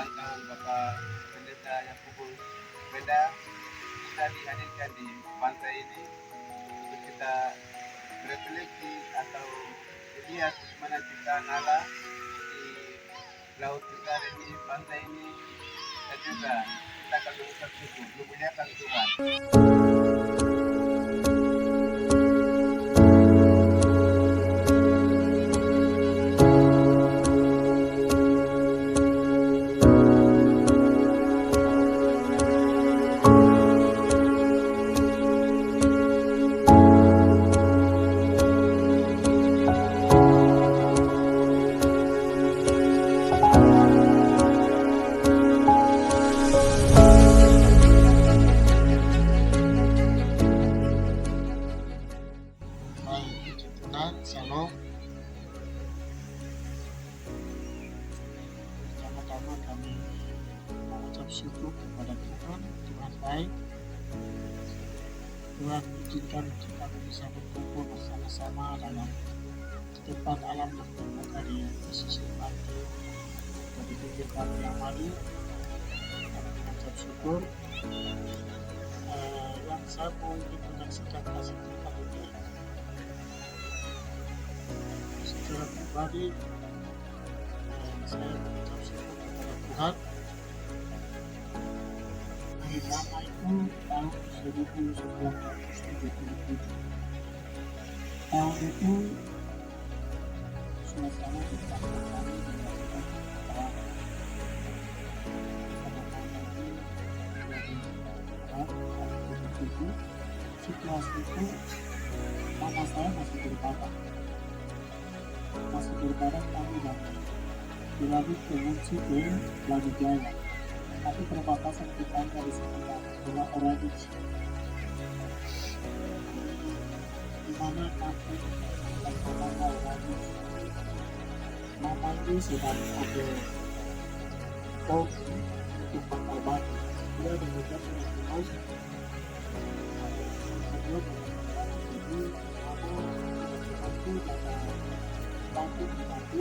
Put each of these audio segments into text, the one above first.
kedatangan Bapak Pendeta Yakobus Beda, kita dihadirkan di pantai ini untuk kita berefleksi atau melihat bagaimana ciptaan Allah di laut besar ini, pantai ini, dan juga kita akan mengucap syukur, memuliakan Tuhan. Shalom. Pertama-tama kami mengucap syukur kepada Tuhan. Tuhan baik. Tuhan izinkan kita bisa berkumpul bersama-sama dalam tempat alam yang terbuka di pesisir pantai dari pinggir pantai yang maju. Kami mengucap syukur. Yang saya mau ingin menyaksikan kasih Tuhan ini secara pribadi, saya mengucap syukur kepada Tuhan. Hari lama itu tahun 1977. Tahun itu suasana di kampung kami dilakukan perang. Jadi situasi itu mama saya masih beribadah kami dan dilanjut ke Munci ke Brawijaya, tapi perbatasan kita dari sekitar 2 orang di mana kampung dan mama lagi mama ini sedang ada bau untuk bakar batu. Dia mengejar dengan bau sebelum jadi mama aku bakar batu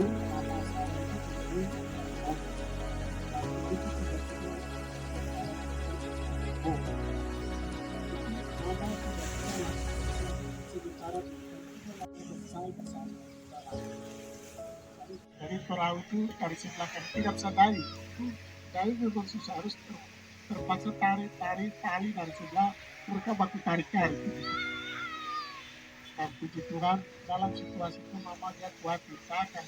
mama saya itu batu itu tiba-tiba mama tidak sementara selesai bersama dari perahu itu dari sebelah kan tidak bisa dari memang susah, harus terpaksa tarik tali dari sebelah, mereka baku tarik. Dan puji Tuhan, dalam situasi itu mama dia khawatir, saya akan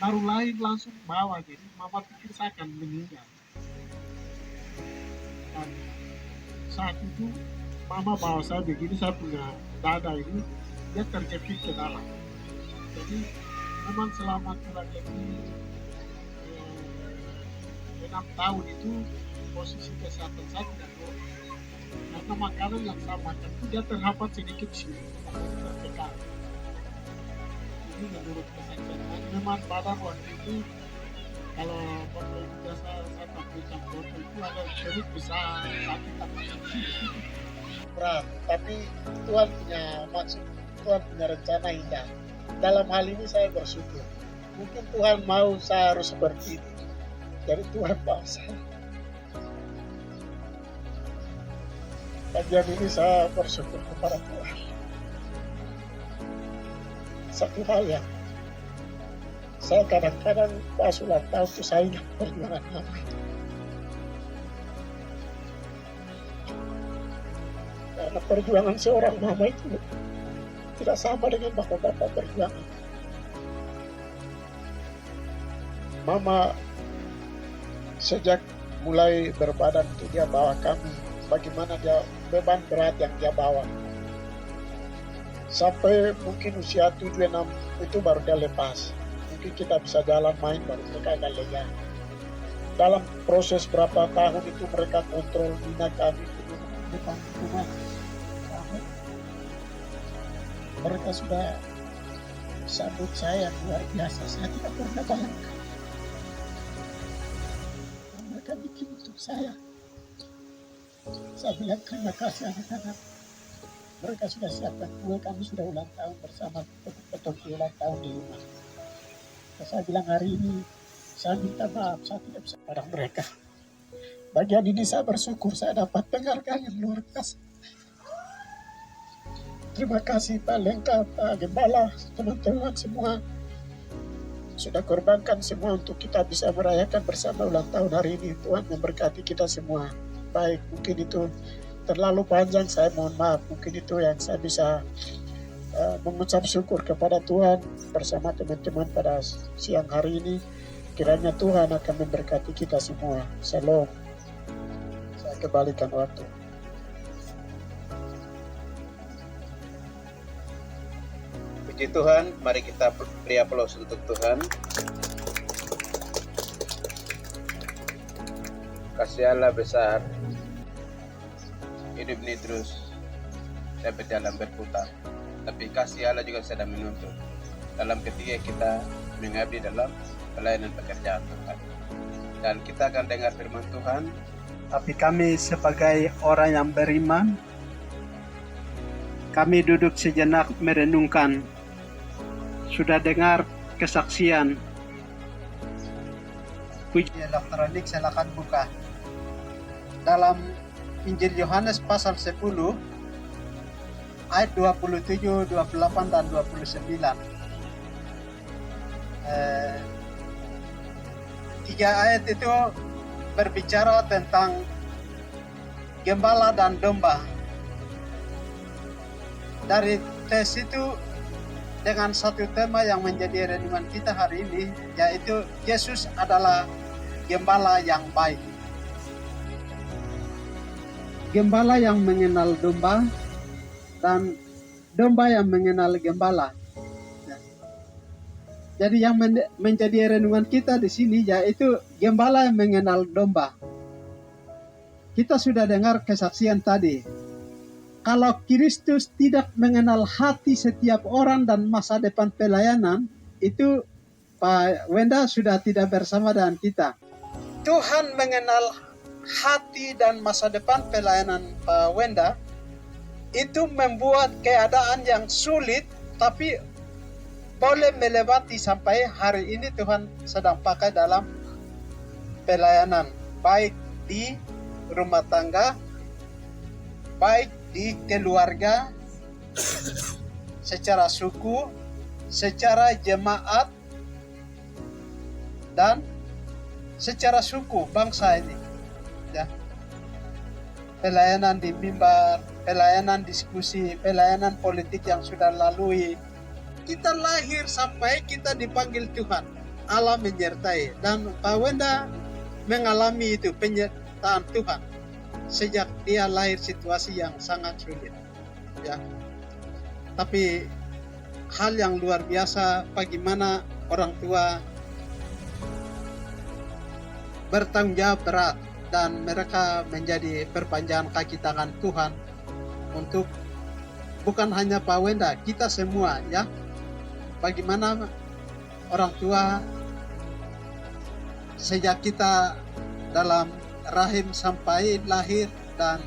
baru lain langsung bawa, jadi mama pikir saya akan meninggal. Dan saat itu mama bawa saya begini, saya punya dada ini dia terjepit ke dalam. Jadi memang selama kurang lebih 6 tahun itu posisi kesehatan saya tidak turun. Karena makanan yang saya makan itu dia terhambat sedikit sih, tertekan. Ini menurut kesaksian memang badan waktu itu kalau foto itu biasa saya tampilkan foto itu ada perut besar, sakit apa berat. Tapi Tuhan punya maksud, Tuhan punya rencana indah. Dalam hal ini saya bersyukur. Mungkin Tuhan mau saya harus seperti ini. Jadi Tuhan bawa saya. Bagian ini saya bersyukur kepada Tuhan. Satu hal yang saya kadang-kadang pas ulang tahun itu saya ingat perjuangan mama. Karena perjuangan seorang mama itu tidak sama dengan bapak-bapak perjuangan. Mama sejak mulai berbadan itu dia bawa kami, bagaimana dia beban berat yang dia bawa. Sampai mungkin usia 7-6 itu baru dia lepas. Mungkin kita bisa jalan main baru mereka agak lega. Dalam proses berapa tahun itu mereka kontrol bina kami di depan rumah. Mereka sudah sambut saya luar biasa, saya tidak pernah bayangkan. Mereka bikin untuk saya bilang terima kasih anak-anak. Mereka sudah siapkan kue, kami sudah ulang tahun bersama, betul ulang tahun di rumah. Saya bilang hari ini Saya minta maaf, saya tidak bisa pada mereka. Bagian ini saya bersyukur saya dapat penghargaan yang luar biasa. Terima kasih Pak Lengkap, Pak Gembala, teman-teman semua. Sudah korbankan semua untuk kita bisa merayakan bersama ulang tahun hari ini. Tuhan memberkati kita semua. Baik, mungkin itu terlalu panjang, saya mohon maaf. Mungkin itu yang saya bisa mengucap syukur kepada Tuhan bersama teman-teman pada siang hari ini. Kiranya Tuhan akan memberkati kita semua. Shalom. Saya kembalikan waktu. Puji Tuhan, mari kita beri aplaus untuk Tuhan. Kasih Allah besar. Hidup ini terus dapat jalan berputar. Tapi kasih Allah juga sedang menuntut. Dalam ketika kita mengabdi dalam pelayanan pekerjaan Tuhan. Dan kita akan dengar firman Tuhan. Tapi kami sebagai orang yang beriman, kami duduk sejenak merenungkan. Sudah dengar kesaksian. Puji elektronik silakan buka. Dalam Injil Yohanes pasal 10 ayat 27, 28 dan 29. Tiga ayat itu berbicara tentang gembala dan domba. Dari tes itu dengan satu tema yang menjadi renungan kita hari ini, yaitu Yesus adalah gembala yang baik. Gembala yang mengenal domba dan domba yang mengenal gembala. Jadi yang menjadi renungan kita di sini yaitu gembala yang mengenal domba. Kita sudah dengar kesaksian tadi. Kalau Kristus tidak mengenal hati setiap orang dan masa depan pelayanan, itu Pak Wenda sudah tidak bersama dengan kita. Tuhan mengenal hati dan masa depan pelayanan Pak Wenda, itu membuat keadaan yang sulit, tapi boleh melewati sampai hari ini Tuhan sedang pakai dalam pelayanan. Baik di rumah tangga, baik di keluarga, secara suku, secara jemaat, dan secara suku bangsa ini. Ya. Pelayanan di mimbar, pelayanan diskusi, pelayanan politik yang sudah lalui. Kita lahir sampai kita dipanggil Tuhan. Allah menyertai. Dan Pak Wenda mengalami itu, penyertaan Tuhan. Sejak dia lahir situasi yang sangat sulit. Ya. Tapi hal yang luar biasa bagaimana orang tua bertanggung jawab berat dan mereka menjadi perpanjangan kaki tangan Tuhan untuk bukan hanya Pak Wenda, kita semua ya. Bagaimana orang tua sejak kita dalam rahim sampai lahir dan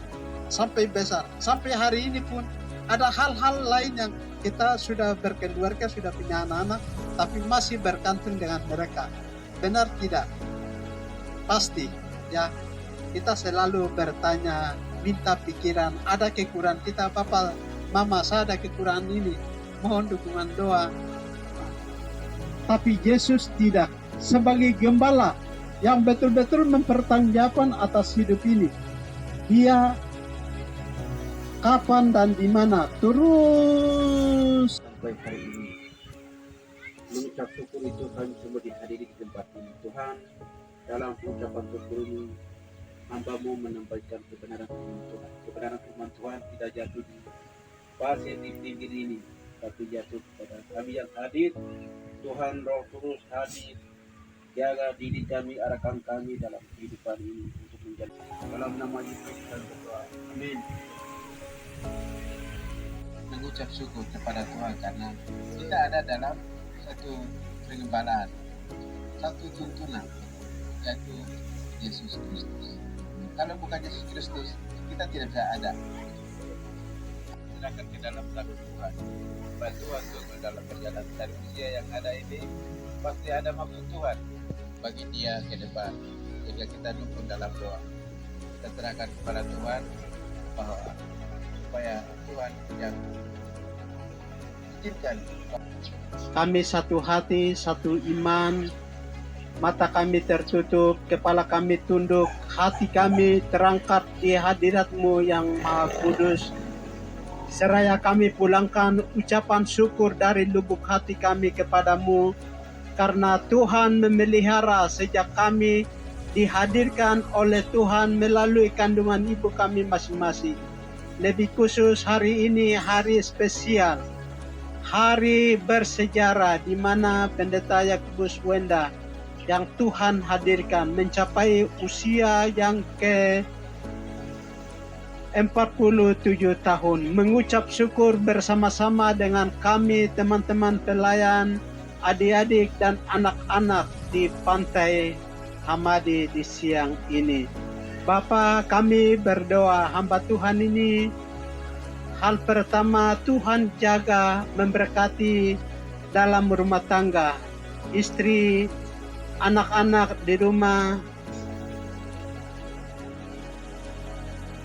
sampai besar, sampai hari ini pun ada hal-hal lain yang kita sudah berkeluarga, sudah punya anak-anak, tapi masih bergantung dengan mereka. Benar tidak? Pasti ya. Kita selalu bertanya, minta pikiran, ada kekurangan kita, Papa, Mama, saya ada kekurangan ini, mohon dukungan doa. Tapi Yesus tidak, sebagai gembala yang betul-betul mempertanggungjawabkan atas hidup ini. Dia kapan dan di mana terus Sampai hari ini mengucap syukur itu kami semua dihadiri di tempat ini. Tuhan, dalam ucapan syukur ini hamba-Mu menyampaikan kebenaran firman Tuhan. Kebenaran firman Tuhan tidak jatuh di pasir di pinggir ini, tapi jatuh kepada kami yang hadir. Tuhan, Roh Kudus hadir, jaga diri kami, arahkan kami dalam kehidupan ini untuk menjadi dalam nama Yesus dan berdoa. Amin. Mengucap syukur kepada Tuhan karena kita ada dalam satu pengembalaan, satu tuntunan, yaitu Yesus Kristus. Kalau bukan Yesus Kristus, kita tidak bisa ada. Serahkan ke dalam tangan Tuhan. Bantuan Tuhan dalam perjalanan dari usia yang ada ini, pasti ada maksud Tuhan. bagi dia ke depan. Sehingga kita dukung dalam doa. Kita serahkan kepada Tuhan bahwa supaya Tuhan yang izinkan Kami satu hati, satu iman, mata kami tertutup, kepala kami tunduk, hati kami terangkat di hadirat-Mu yang Maha Kudus. Seraya kami pulangkan ucapan syukur dari lubuk hati kami kepadamu, karena Tuhan memelihara sejak kami dihadirkan oleh Tuhan melalui kandungan ibu kami masing-masing. Lebih khusus hari ini hari spesial, hari bersejarah di mana Pendeta Yakobus Wenda yang Tuhan hadirkan mencapai usia yang ke 47 tahun, mengucap syukur bersama-sama dengan kami teman-teman pelayan, adik-adik dan anak-anak di Pantai Hamadi di siang ini. Bapa, kami berdoa hamba Tuhan ini, hal pertama Tuhan jaga memberkati dalam rumah tangga, istri, anak-anak di rumah.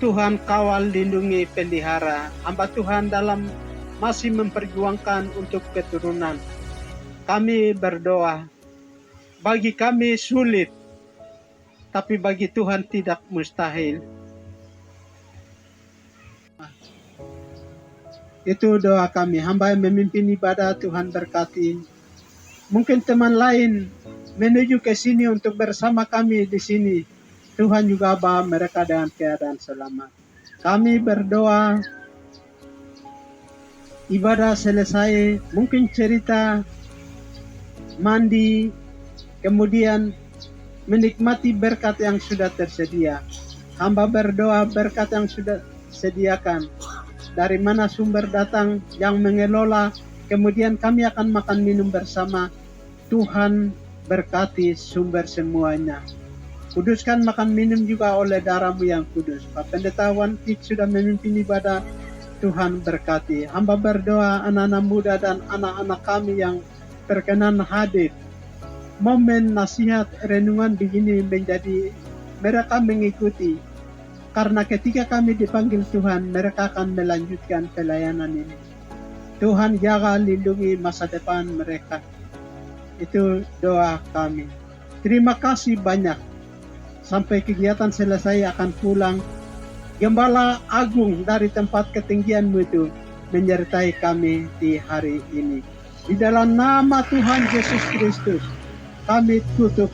Tuhan kawal, lindungi, pelihara. Hamba Tuhan dalam masih memperjuangkan untuk keturunan. Kami berdoa, bagi kami sulit, tapi bagi Tuhan tidak mustahil. Itu doa kami. Hamba yang memimpin ibadah, Tuhan berkati. Mungkin teman lain menuju ke sini untuk bersama kami di sini. Tuhan juga bawa mereka dengan keadaan selamat. Kami berdoa, ibadah selesai, mungkin cerita, mandi, kemudian menikmati berkat yang sudah tersedia. Hamba berdoa berkat yang sudah disediakan, dari mana sumber datang, yang mengelola, kemudian kami akan makan minum bersama. Tuhan berkati sumber semuanya. Kuduskan makan minum juga oleh darah-Mu yang kudus. Pak Pendeta Wan Kik sudah memimpin ibadah, Tuhan berkati. Hamba berdoa anak-anak muda dan anak-anak kami yang berkenan hadir. Momen nasihat renungan begini menjadi mereka mengikuti. Karena ketika kami dipanggil Tuhan, mereka akan melanjutkan pelayanan ini. Tuhan jaga, lindungi masa depan mereka. Itu doa kami. Terima kasih banyak. Sampai kegiatan selesai akan pulang. Gembala agung dari tempat ketinggian-Mu itu menyertai kami di hari ini. Di dalam nama Tuhan Yesus Kristus, kami tutup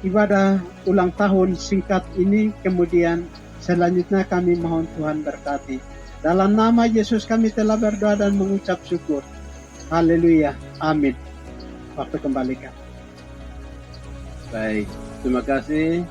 ibadah ulang tahun singkat ini. Kemudian selanjutnya kami mohon Tuhan berkati. Dalam nama Yesus kami telah berdoa dan mengucap syukur. Haleluya. Amin. Waktu kembalikan. baik. Terima kasih.